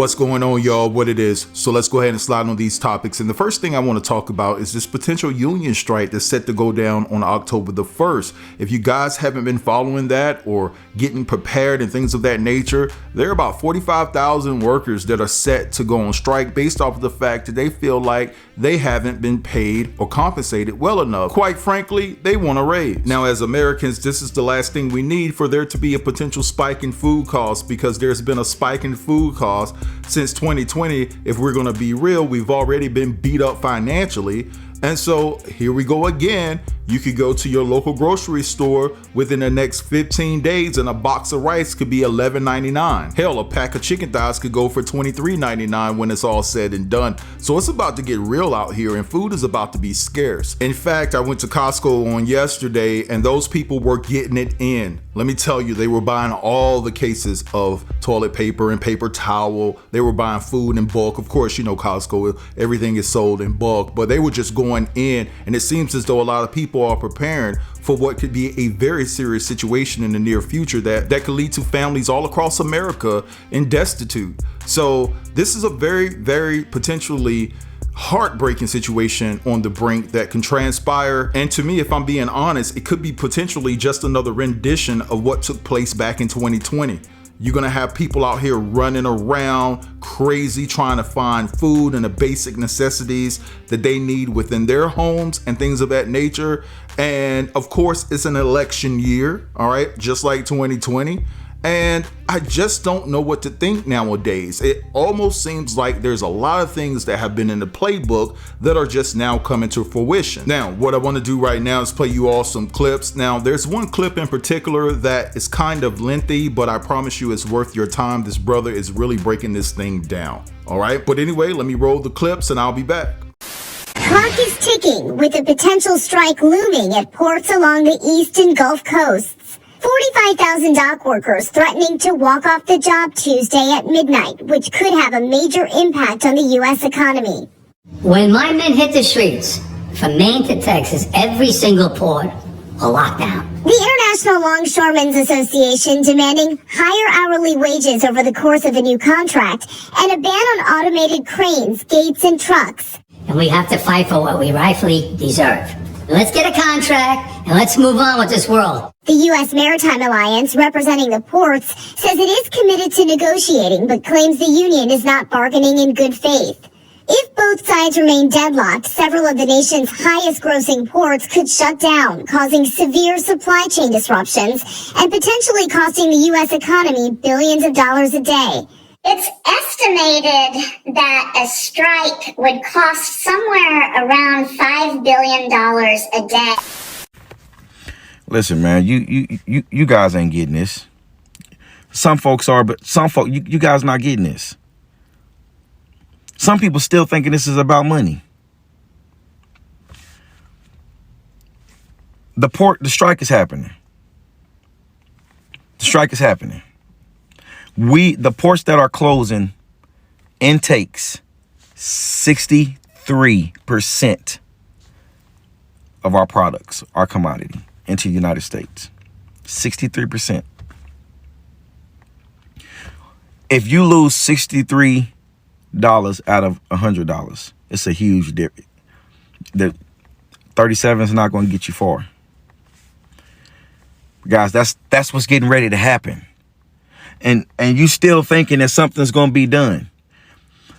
What's going on, y'all? What it is. So let's go ahead and slide on these topics. And the first thing I want to talk about is this potential union strike that's set to go down on October the 1st. If you guys haven't been following that or getting prepared and things of that nature, there are about 45,000 workers that are set to go on strike based off of the fact that they feel like they haven't been paid or compensated well enough. Quite frankly, they want a raise. Now, as Americans, this is the last thing we need for there to be a potential spike in food costs, because there's been a spike in food costs since 2020. If we're going to be real, we've already been beat up financially. And so here we go again. You could go to your local grocery store within the next 15 days and a box of rice could be $11.99. Hell, a pack of chicken thighs could go for $23.99 when it's all said and done. So it's about to get real out here and food is about to be scarce. In fact, I went to Costco on yesterday and those people were getting it in. Let me tell you, they were buying all the cases of toilet paper and paper towel. They were buying food in bulk. Of course, you know, Costco, everything is sold in bulk, but they were just going in, and it seems as though a lot of people are preparing for what could be a very serious situation in the near future that could lead to families all across America in destitute. So this is a very, very potentially heartbreaking situation on the brink that can transpire. And to me, if I'm being honest, it could be potentially just another rendition of what took place back in 2020. You're gonna have people out here running around crazy trying to find food and the basic necessities that they need within their homes and things of that nature. And of course, it's an election year, all right, just like 2020. And I just don't know what to think nowadays. It almost seems like there's a lot of things that have been in the playbook that are just now coming to fruition. Now, what I want to do right now is play you all some clips. Now, there's one clip in particular that is kind of lengthy, but I promise you it's worth your time. This brother is really breaking this thing down. All right. But anyway, let me roll the clips and I'll be back. Clock is ticking with a potential strike looming at ports along the east and Gulf coasts. 45,000 dock workers threatening to walk off the job Tuesday at midnight, which could have a major impact on the U.S. economy. When my men hit the streets, from Maine to Texas, every single port will lock down. The International Longshoremen's Association demanding higher hourly wages over the course of a new contract and a ban on automated cranes, gates, and trucks. And we have to fight for what we rightfully deserve. Let's get a contract and let's move on with this world. The U.S. Maritime Alliance, representing the ports, says it is committed to negotiating, but claims the union is not bargaining in good faith. If both sides remain deadlocked, several of the nation's highest grossing ports could shut down, causing severe supply chain disruptions and potentially costing the U.S. economy billions of dollars a day. It's estimated that a strike would cost somewhere around $5 billion a day. Listen, man, you guys ain't getting this. Some folks are, but some folk, you guys not getting this. Some people still thinking this is about money. The strike is happening. The strike is happening. The ports that are closing intakes 63% of our products, our commodity, into the United States. 63%. If you lose $63 out of $100, it's a huge difference. The 37 is not going to get you far. Guys, that's what's getting ready to happen. And you still thinking that something's going to be done.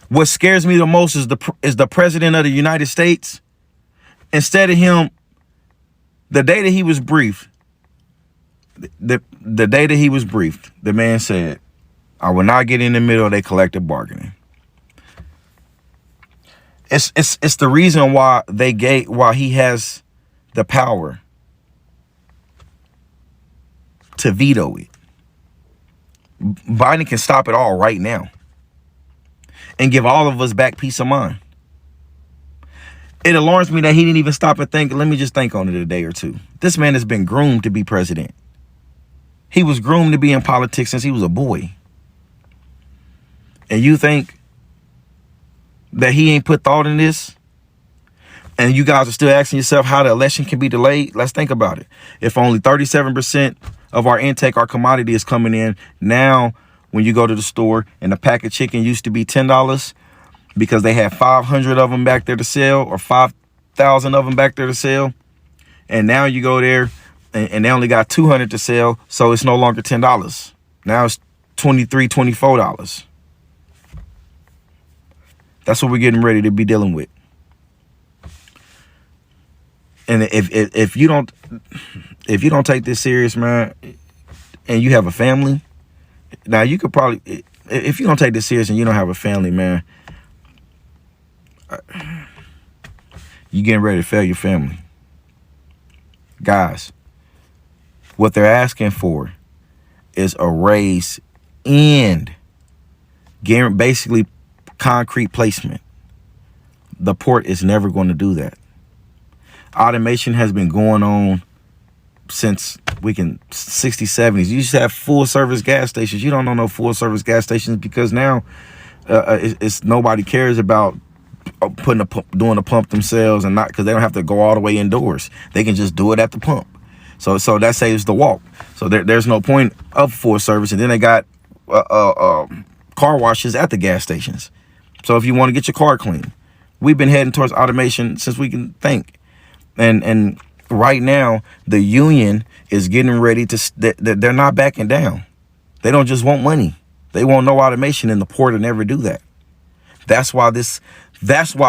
What scares me the most is the president of the United States. Instead of him, the day that he was briefed, the man said, "I will not get in the middle of their collective bargaining." It's the reason why he has the power to veto it. Biden can stop it all right now and give all of us back peace of mind. It alarms me that he didn't even stop and think, let me just think on it a day or two. This man has been groomed to be president. He was groomed to be in politics since he was a boy. And you think that he ain't put thought in this? And you guys are still asking yourself how the election can be delayed? Let's think about it. If only 37% of our intake, our commodity is coming in, now when you go to the store and a pack of chicken used to be $10 because they had 500 of them back there to sell or 5,000 of them back there to sell. And now you go there and they only got 200 to sell. So it's no longer $10. Now it's $23, $24. That's what we're getting ready to be dealing with. And if you don't take this serious, man, and you have a family, now you could probably, if you don't take this serious and you don't have a family, man, you getting ready to fail your family. Guys, what they're asking for is a raise and basically concrete placement. The port is never going to do that. Automation has been going on since 60s, 70s. You used to have full service gas stations. You don't know no full service gas stations because now it's nobody cares about doing the pump themselves, and not because they don't have to go all the way indoors. They can just do it at the pump. So that saves the walk. So there's no point of full service. And then they got car washes at the gas stations. So if you want to get your car clean, we've been heading towards automation since we can think. And right now, the union is getting ready to, they're not backing down. They don't just want money. They want no automation in the port and never do that. That's why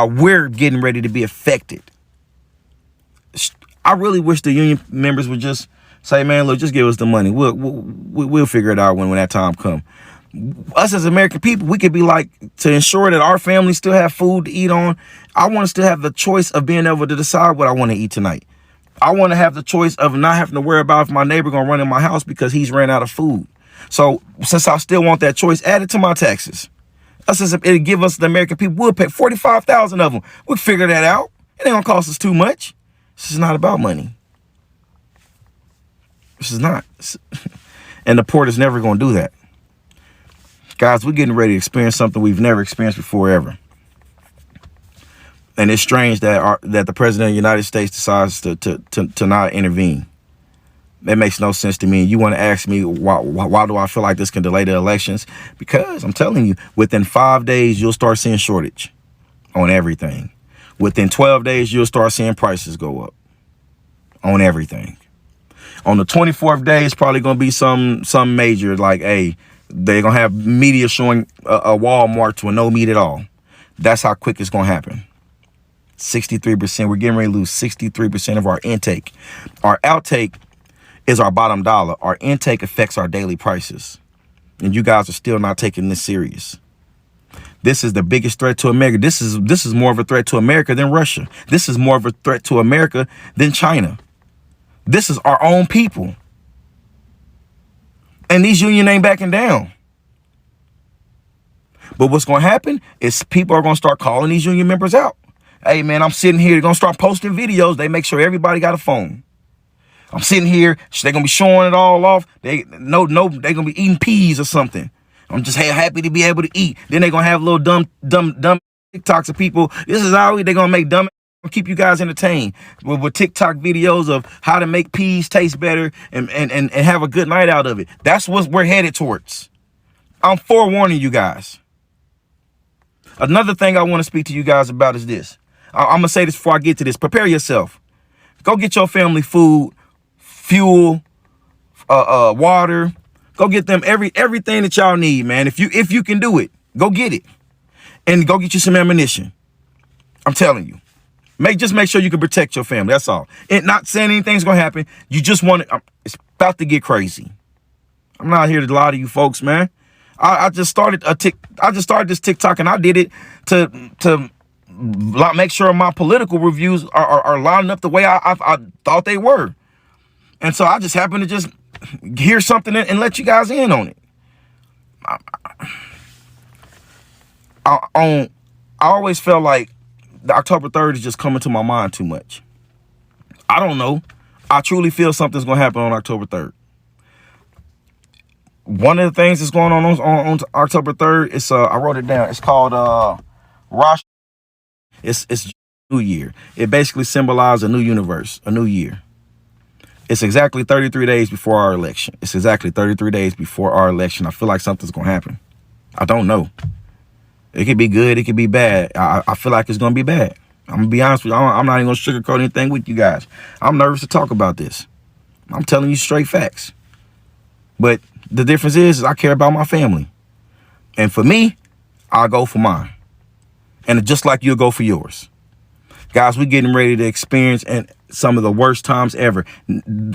we're getting ready to be affected. I really wish the union members would just say, man, look, just give us the money. We'll figure it out when that time comes. Us as American people, we could be like, to ensure that our families still have food to eat on. I want us to have the choice of being able to decide what I want to eat tonight. I want to have the choice of not having to worry about if my neighbor going to run in my house because he's ran out of food. So since I still want that choice, add it to my taxes. It'll give us, the American people, we'll pay 45,000 of them. We'll figure that out. It ain't going to cost us too much. This is not about money. This is not. And the port is never going to do that. Guys, we're getting ready to experience something we've never experienced before ever. And it's strange that the president of the United States decides to not intervene. That makes no sense to me. You want to ask me why do I feel like this can delay the elections? Because I'm telling you, within 5 days, you'll start seeing shortage on everything. Within 12 days, you'll start seeing prices go up on everything. On the 24th day, it's probably going to be some major, like, hey, they're going to have media showing a Walmart with no meat at all. That's how quick it's going to happen. 63%. We're getting ready to lose 63% of our intake. Our outtake is our bottom dollar. Our intake affects our daily prices. And you guys are still not taking this serious. This is the biggest threat to America. This is more of a threat to America than Russia. This is more of a threat to America than China. This is our own people. And these unions ain't backing down. But what's going to happen is people are going to start calling these union members out. Hey, man, I'm sitting here. They're going to start posting videos. They make sure everybody got a phone. I'm sitting here. They're going to be showing it all off. They're going to be eating peas or something. I'm just happy to be able to eat. Then they're going to have little dumb TikToks of people. This is how they're going to make dumb, keep you guys entertained with TikTok videos of how to make peas taste better and have a good night out of it. That's what we're headed towards. I'm forewarning you guys. Another thing I want to speak to you guys about is this. I'm going to say this before I get to this. Prepare yourself. Go get your family food, fuel, water. Go get them everything that y'all need, man. If you can do it, go get it. And go get you some ammunition. I'm telling you. Just make sure you can protect your family. That's all. And not saying anything's going to happen. You just want it. It's about to get crazy. I'm not here to lie to you folks, man. I just started this TikTok, and I did it to make sure my political reviews are lining up the way I thought they were. And so I just happened to just hear something and let you guys in on it. I always felt like the October 3rd is just coming to my mind too much. I don't know. I truly feel something's going to happen on October 3rd. One of the things that's going on October 3rd is, I wrote it down. It's called Rosh. It's New Year. It basically symbolizes a new universe, a new year. It's exactly 33 days before our election. It's exactly 33 days before our election. I feel like something's going to happen. I don't know. It could be good. It could be bad. I feel like it's going to be bad. I'm going to be honest with you. I'm not even going to sugarcoat anything with you guys. I'm nervous to talk about this. I'm telling you straight facts. But the difference is I care about my family. And for me, I'll go for mine. And just like you'll go for yours. Guys, we're getting ready to experience some of the worst times ever.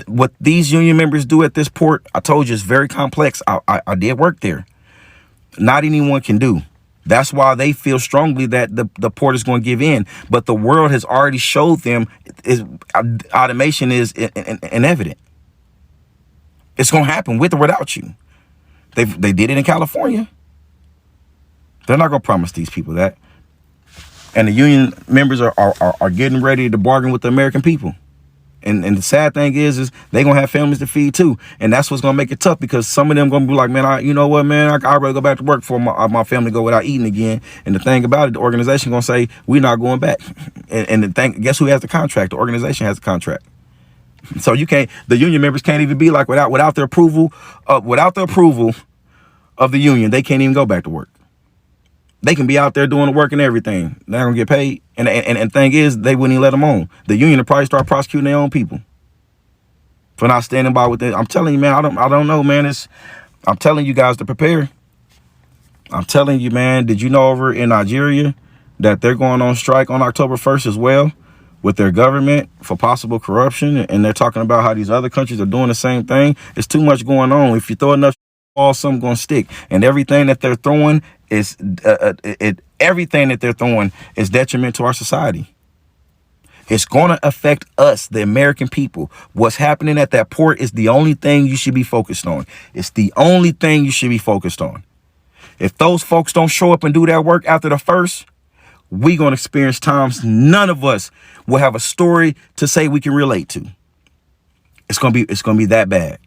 What these union members do at this port, I told you, it's very complex. I did work there. Not anyone can do. That's why they feel strongly that the port is going to give in. But the world has already showed them automation is inevident. It's going to happen with or without you. They did it in California. They're not going to promise these people that. And the union members are getting ready to bargain with the American people. And the sad thing is they're going to have families to feed too. And that's what's going to make it tough, because some of them going to be like, man, you know what, man, I'd rather go back to work before my family go without eating again. And the thing about it, the organization going to say, we're not going back. And the thing, guess who has the contract? The organization has the contract. So the union members can't even be like, without the approval of the union, they can't even go back to work. They can be out there doing the work and everything. They're going to get paid. And thing is, they wouldn't even let them on. The union will probably start prosecuting their own people for not standing by with it. I'm telling you, man, I don't know, man. I'm telling you guys to prepare. I'm telling you, man, did you know over in Nigeria that they're going on strike on October 1st as well with their government for possible corruption? And they're talking about how these other countries are doing the same thing. It's too much going on. If you throw enough ball, something's going to stick. And everything that they're throwing is detriment to our society. It's going to affect us, the American people. What's happening at that port is the only thing you should be focused on. It's the only thing you should be focused on. If those folks don't show up and do that work after the first, we're going to experience times none of us will have a story to say we can relate to. It's going to be that bad.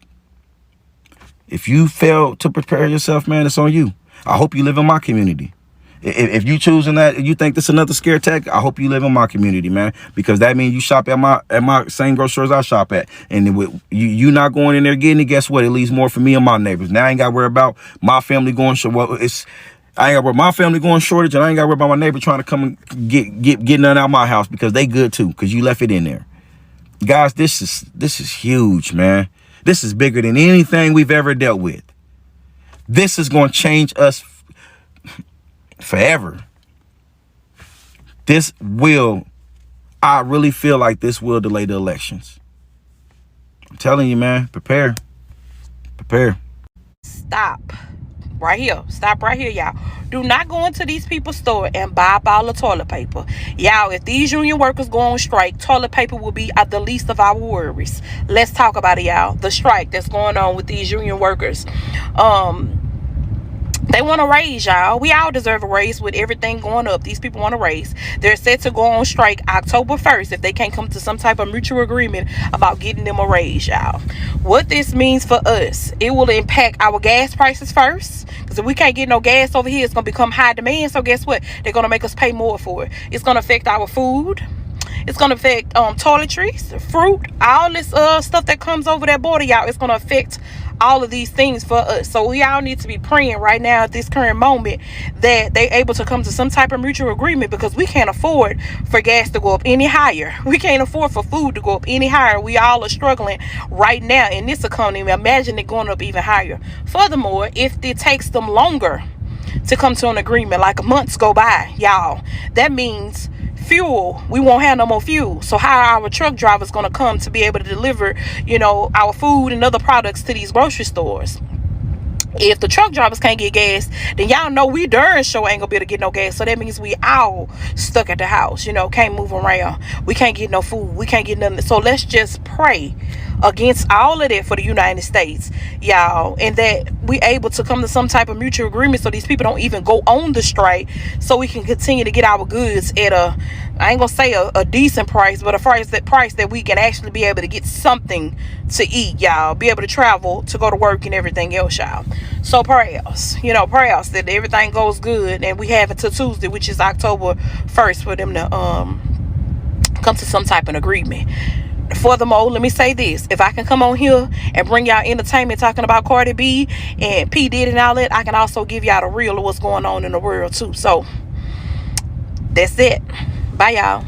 If you fail to prepare yourself, man, it's on you. I hope you live in my community. If you choosing that, you think this is another scare tactic, I hope you live in my community, man, because that means you shop at my same grocery stores I shop at. And with you not going in there getting it, guess what? It leaves more for me and my neighbors. Now I ain't got to worry about my family going short. Well, I ain't got to worry about my family going shortage, and I ain't got to worry about my neighbor trying to come and get nothing out of my house because they good too, because you left it in there. Guys, this is huge, man. This is bigger than anything we've ever dealt with. This is going to change us forever. I really feel like this will delay the elections. I'm telling you, man, prepare. Stop right here. Stop right here, y'all. Do not go into these people's store and buy up all the toilet paper. Y'all, if these union workers go on strike, toilet paper will be at the least of our worries. Let's talk about it, y'all. The strike that's going on with these union workers. They want a raise, y'all. We all deserve a raise with everything going up. These people want a raise. They're set to go on strike October 1st if they can't come to some type of mutual agreement about getting them a raise, y'all. What this means for us, it will impact our gas prices first. Because if we can't get no gas over here, it's going to become high demand. So guess what? They're going to make us pay more for it. It's going to affect our food. It's going to affect toiletries, fruit, all this stuff that comes over that border, y'all. It's going to affect all of these things for us. So we all need to be praying right now at this current moment that they're able to come to some type of mutual agreement, because we can't afford for gas to go up any higher. We can't afford for food to go up any higher. We all are struggling right now in this economy. Imagine it going up even higher. Furthermore, if it takes them longer to come to an agreement, like months go by, y'all, that means fuel, we won't have no more fuel. So how are our truck drivers going to come to be able to deliver, our food and other products to these grocery stores? If the truck drivers can't get gas, then y'all know we darn sure ain't gonna be able to get no gas. So that means we all stuck at the house, can't move around. We can't get no food. We can't get nothing. So let's just pray against all of that for the United States, y'all, and that we able to come to some type of mutual agreement so these people don't even go on the strike, so we can continue to get our goods at I ain't gonna say a decent price, but a price that we can actually be able to get something to eat, y'all, be able to travel to go to work and everything else, y'all. So prayers that everything goes good, and we have until Tuesday, which is October 1st, for them to come to some type of agreement. Furthermore, let me say this. If I can come on here and bring y'all entertainment talking about Cardi B and P. Diddy and all that, I can also give y'all the real of what's going on in the world too. So that's it. Bye, y'all.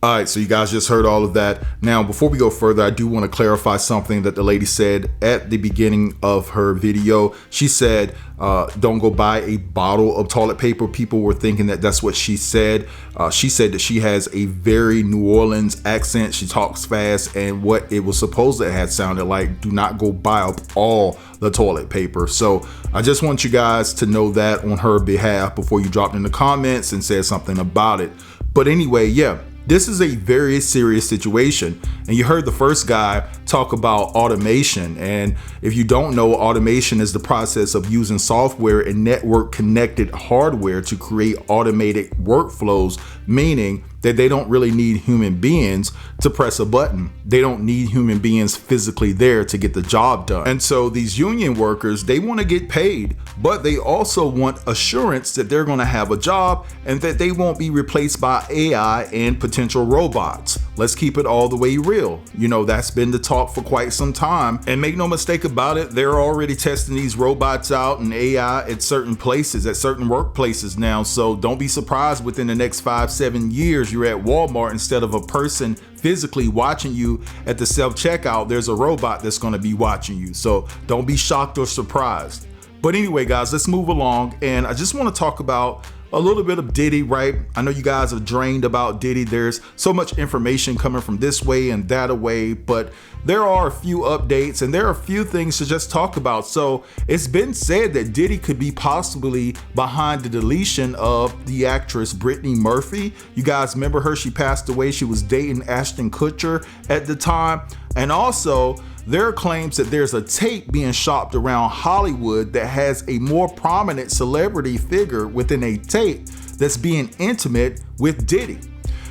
All right, so you guys just heard all of that. Now, before we go further, I do want to clarify something that the lady said at the beginning of her video. She said, don't go buy a bottle of toilet paper. People were thinking that that's what she said. She said that she has a very New Orleans accent. She talks fast, and what it was supposed to have sounded like, do not go buy up all the toilet paper. So I just want you guys to know that on her behalf before you dropped in the comments and said something about it. But anyway, yeah. This is a very serious situation, and you heard the first guy talk about automation. And if you don't know, automation is the process of using software and network connected hardware to create automated workflows, meaning that they don't really need human beings to press a button. They don't need human beings physically there to get the job done. And so these union workers, they want to get paid, but they also want assurance that they're going to have a job and that they won't be replaced by AI and potential robots. Let's keep it all the way real. You know, that's been the talk for quite some time. And make no mistake about it, they're already testing these robots out and AI at certain places, at certain workplaces now. So don't be surprised within the next 5-7 years, you're at Walmart, instead of a person physically watching you at the self-checkout, there's a robot that's going to be watching you. So don't be shocked or surprised. But anyway, guys, let's move along. And I just want to talk about a little bit of Diddy, right? I know you guys are drained about Diddy. There's so much information coming from this way and that away, but there are a few updates and there are a few things to just talk about. So it's been said that Diddy could be possibly behind the deletion of the actress Brittany Murphy. You guys remember her? She passed away. She was dating Ashton Kutcher at the time. And also, there are claims that there's a tape being shopped around Hollywood that has a more prominent celebrity figure within a tape that's being intimate with Diddy.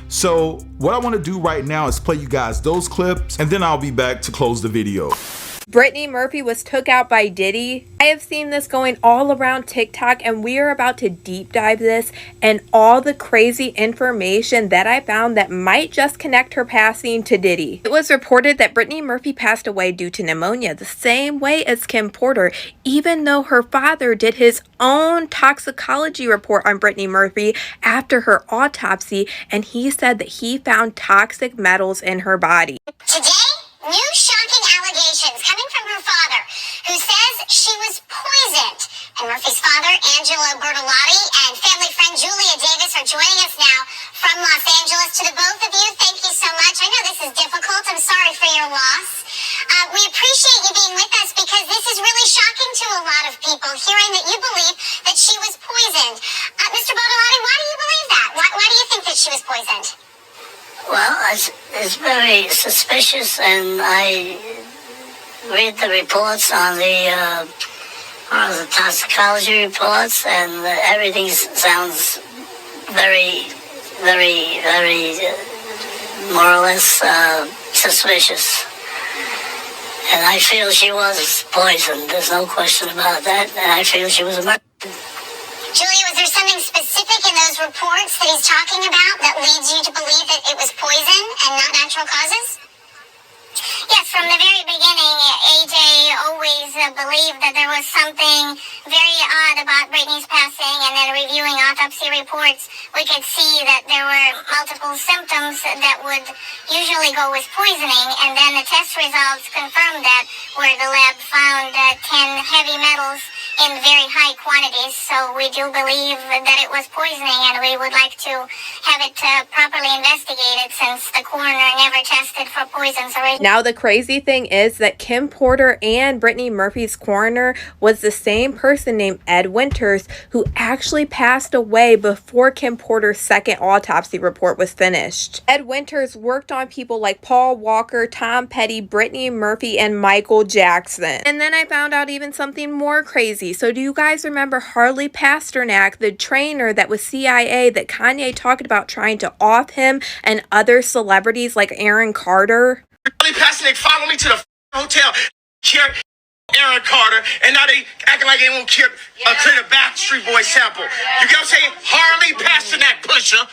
So what I want to do right now is play you guys those clips, and then I'll be back to close the video. Brittany Murphy was took out by Diddy. I have seen this going all around TikTok, and we are about to deep dive this and all the crazy information that I found that might just connect her passing to Diddy. It was reported that Brittany Murphy passed away due to pneumonia the same way as Kim Porter, even though her father did his own toxicology report on Brittany Murphy after her autopsy, and he said that he found toxic metals in her body. Today, new shocking allegations coming from her father, who says she was poisoned. And Murphy's father, Angelo Bertolotti, and family friend Julia Davis are joining us now from Los Angeles. To the both of you, thank you so much. I know this is difficult. I'm sorry for your loss. We appreciate you being with us because this is really shocking to a lot of people, hearing that you believe that she was poisoned. Mr. Bertolotti, why do you believe that? Why do you think that she was poisoned? Well, it's very suspicious, and I read the reports on the toxicology reports, and everything sounds very, very, very more or less suspicious. And I feel she was poisoned. There's no question about that. And I feel she was murdered. Julia, was there something specific in those reports that he's talking about that leads you to believe that it was poison and not natural causes? Yes, from the very beginning, AJ always believed that there was something very odd about Britney's passing, and then reviewing autopsy reports, we could see that there were multiple symptoms that would usually go with poisoning, and then the test results confirmed that, where the lab found 10 heavy metals in very high quantities. So we do believe that it was poisoning, and we would like to have it properly investigated, since the coroner never tested for poisons originally. Now, the crazy thing is that Kim Porter and Brittany Murphy's coroner was the same person named Ed Winters, who actually passed away before Kim Porter's second autopsy report was finished. Ed Winters worked on people like Paul Walker, Tom Petty, Brittany Murphy, and Michael Jackson. And then I found out even something more crazy. So do you guys remember Harley Pasternak, the trainer that was CIA that Kanye talked about trying to off him and other celebrities like Aaron Carter? Harley Pasternak, follow me to the hotel. Here, Aaron Carter, and now they acting like they won't clear the Backstreet Boys sample. You get what I'm saying? Harley Pasternak, Pusha,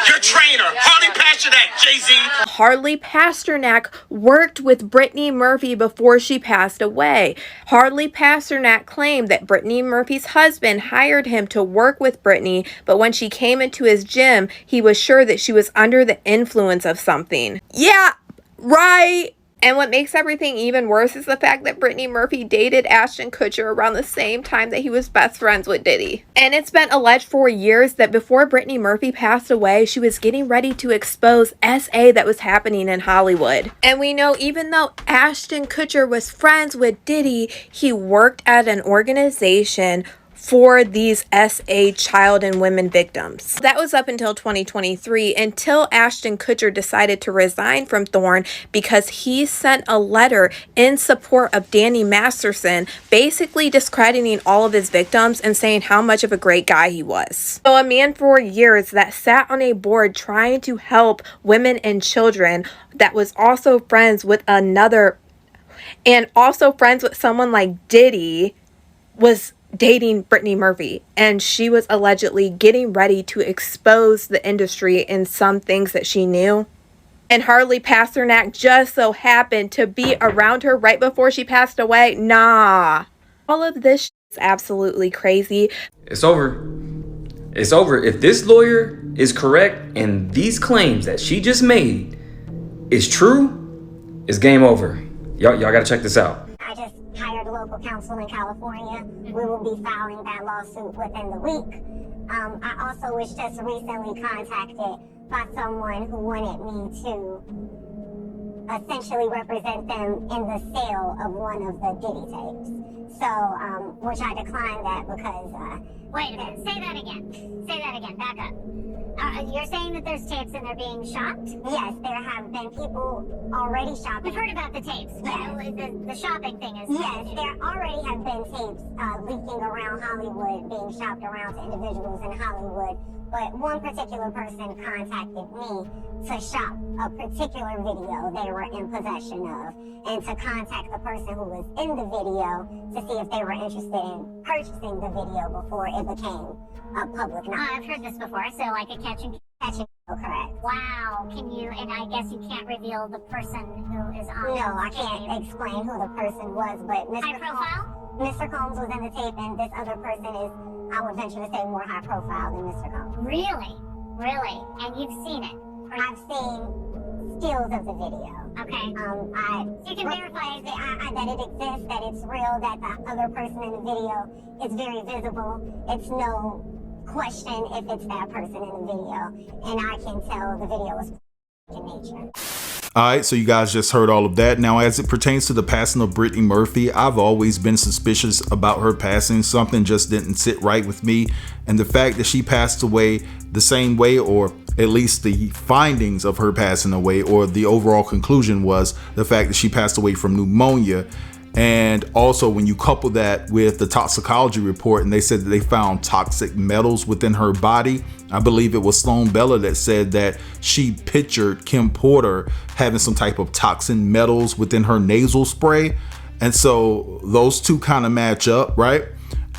your trainer. Harley Pasternak, Jay-Z. Harley Pasternak worked with Brittany Murphy before she passed away. Harley Pasternak claimed that Brittany Murphy's husband hired him to work with Brittany, but when she came into his gym, he was sure that she was under the influence of something. Yeah, right. And what makes everything even worse is the fact that Brittany Murphy dated Ashton Kutcher around the same time that he was best friends with Diddy. And it's been alleged for years that before Brittany Murphy passed away, she was getting ready to expose SA that was happening in Hollywood. And we know even though Ashton Kutcher was friends with Diddy, he worked at an organization for these SA child and women victims. That was up until 2023, until Ashton Kutcher decided to resign from Thorne because he sent a letter in support of Danny Masterson, basically discrediting all of his victims and saying how much of a great guy he was. So a man for years that sat on a board trying to help women and children, that was also friends with another, and also friends with someone like Diddy, was dating Brittany Murphy, and she was allegedly getting ready to expose the industry in some things that she knew. And Harley Pasternak just so happened to be around her right before she passed away. Nah. All of this is absolutely crazy. It's over. It's over. If this lawyer is correct and these claims that she just made is true, it's game over. Y'all gotta check this out. I just hired a local counsel in California. We will be filing that lawsuit within the week. I also was just recently contacted by someone who wanted me to essentially represent them in the sale of one of the Diddy tapes. So, which I declined that because, Wait a minute, say that again, back up. You're saying that there's tapes and they're being shopped? yes, there have been people already shopping. We've heard about the tapes, but Yes. the shopping thing is... Yes, there already have been tapes leaking around Hollywood, being shopped around to individuals in Hollywood. But one particular person contacted me to shop a particular video they were in possession of, and to contact the person who was in the video to see if they were interested in purchasing the video before it became a public knowledge. I've heard this before, so like a catch and Correct. wow, can you, and I guess you can't reveal the person who is on No, I the can't tape. explain who the person was, but High profile? Mr. Combs was in the tape, and this other person is, I would venture to say, more high profile than Mr. Combs. Really? Really? And you've seen it? I've seen stills of the video. Okay. You can verify that it exists, that it's real, that the other person in the video is very visible. It's no question if it's that person in the video, and I can tell the video is in nature. All right, so you guys just heard all of that. Now, as it pertains to the passing of Brittany Murphy, I've always been suspicious about her passing. Something just didn't sit right with me. And the fact that she passed away the same way, or at least the findings of her passing away, or the overall conclusion was the fact that she passed away from pneumonia. And also when you couple that with the toxicology report, and they said that they found toxic metals within her body. I believe it was Sloan Bella that said that she pictured Kim Porter having some type of toxin metals within her nasal spray. And so those two kind of match up, right?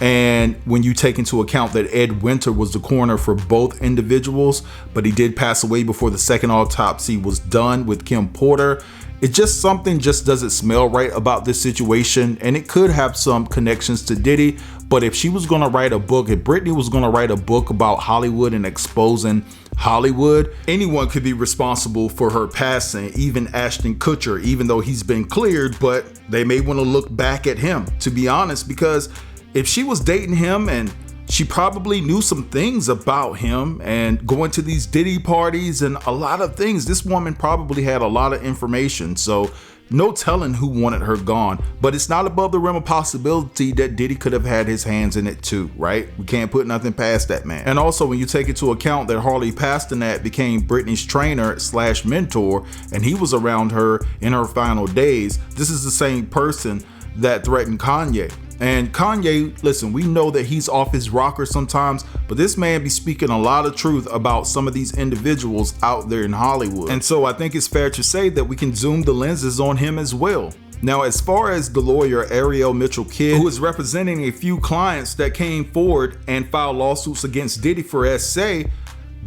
And when you take into account that Ed Winter was the coroner for both individuals, but he did pass away before the second autopsy was done with Kim Porter, it just something just doesn't smell right about this situation. And it could have some connections to Diddy. But if she was going to write a book, if Brittany was going to write a book about Hollywood and exposing Hollywood, anyone could be responsible for her passing, even Ashton Kutcher, even though he's been cleared. But they may want to look back at him, to be honest, because if she was dating him and she probably knew some things about him and going to these Diddy parties and a lot of things, this woman probably had a lot of information. So no telling who wanted her gone, but it's not above the realm of possibility that Diddy could have had his hands in it too, right? We can't put nothing past that man. And also when you take into account that Harley Pasternak became Britney's trainer / mentor, and he was around her in her final days, this is the same person that threatened Kanye. And Kanye, listen, we know that he's off his rocker sometimes, but this man be speaking a lot of truth about some of these individuals out there in Hollywood. And so I think it's fair to say that we can zoom the lenses on him as well. Now, as far as the lawyer Ariel Mitchell Kidd, who is representing a few clients that came forward and filed lawsuits against Diddy for SA,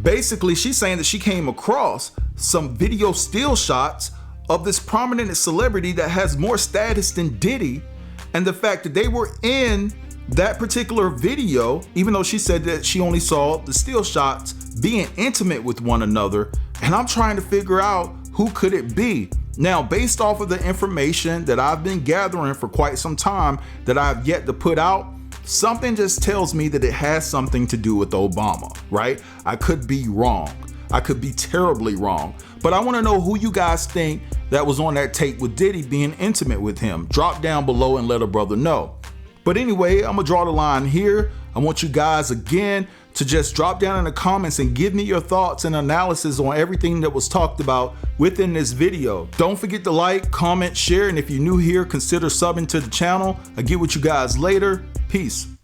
basically she's saying that she came across some video still shots of this prominent celebrity that has more status than Diddy, and the fact that they were in that particular video, even though she said that she only saw the still shots, being intimate with one another. And I'm trying to figure out who could it be. Now, based off of the information that I've been gathering for quite some time that I've yet to put out, something just tells me that it has something to do with Obama, right? I could be wrong. I could be terribly wrong. But I want to know who you guys think that was on that tape with Diddy being intimate with him. Drop down below and let a brother know. But anyway, I'm gonna draw the line here. I want you guys again to just drop down in the comments and give me your thoughts and analysis on everything that was talked about within this video. Don't forget to like, comment, share, and if you're new here, consider subbing to the channel. I'll get with you guys later. Peace.